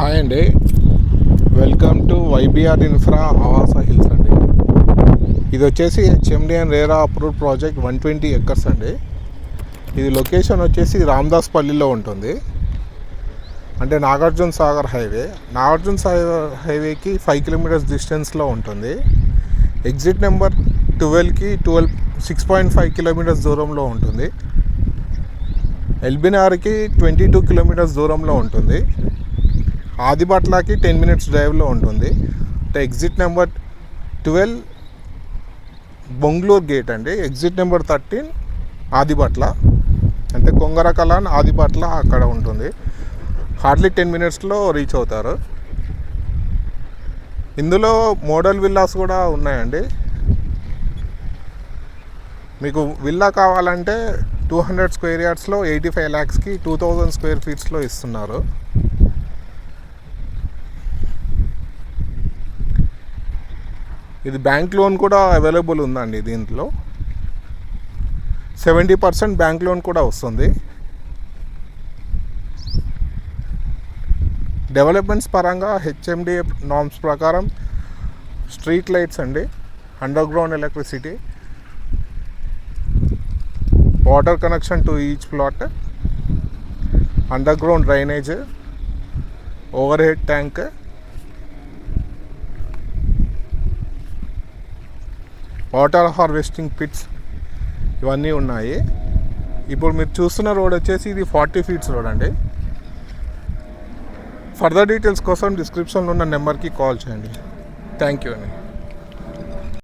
Hi అండి, welcome to YBR infra Awas hills అండి. ఇది వచ్చేసి HMD and RERA approved project 120 acres అండి. ఇది లొకేషన్ వచ్చేసి రామదాస్పల్లిలో ఉంటుంది. అంటే నాగార్జున సాగర్ హైవేకి 5 కిలోమీటర్స్ డిస్టెన్స్లో ఉంటుంది. ఎగ్జిట్ నెంబర్ 12కి 6.5 కిలోమీటర్స్ దూరంలో ఉంటుంది. ఎల్బీనగర్కి 22 కిలోమీటర్స్ దూరంలో ఉంటుంది. ఆదిబట్లకి 10 మినిట్స్ డ్రైవ్లో ఉంటుంది. అంటే ఎగ్జిట్ నెంబర్ 12 బొంగళూరు గేట్ అండి. ఎగ్జిట్ నెంబర్ 13 ఆదిబట్ల, అంటే కొంగరకలాన్ ఆదిబట్ల అక్కడ ఉంటుంది. హార్డ్లీ 10 మినిట్స్లో రీచ్ అవుతారు. ఇందులో మోడల్ విల్లాస్ కూడా ఉన్నాయండి. మీకు విల్లా కావాలంటే 200 స్క్వేర్ యార్డ్స్లో 85 lakhsకి 2000 స్క్వేర్ ఫీట్స్లో ఇస్తున్నారు. ఇది బ్యాంక్ లోన్ కూడా అవైలబుల్ ఉందండి. దీంట్లో 70% బ్యాంక్ లోన్ కూడా వస్తుంది. డెవలప్మెంట్స్ పరంగా హెచ్ఎండి నార్మ్స్ ప్రకారం స్ట్రీట్ లైట్స్ అండి, underground electricity, water connection to each plot, underground drainage, overhead tank, water harvesting pits, ఇవన్నీ ఉన్నాయి. ఇప్పుడు మీరు చూస్తున్న రోడ్ వచ్చేసి ఇది 40 feet రోడ్ అండి. ఫర్దర్ డీటెయిల్స్ కోసం డిస్క్రిప్షన్లో ఉన్న నెంబర్కి కాల్ చేయండి. థ్యాంక్ యూ అండి.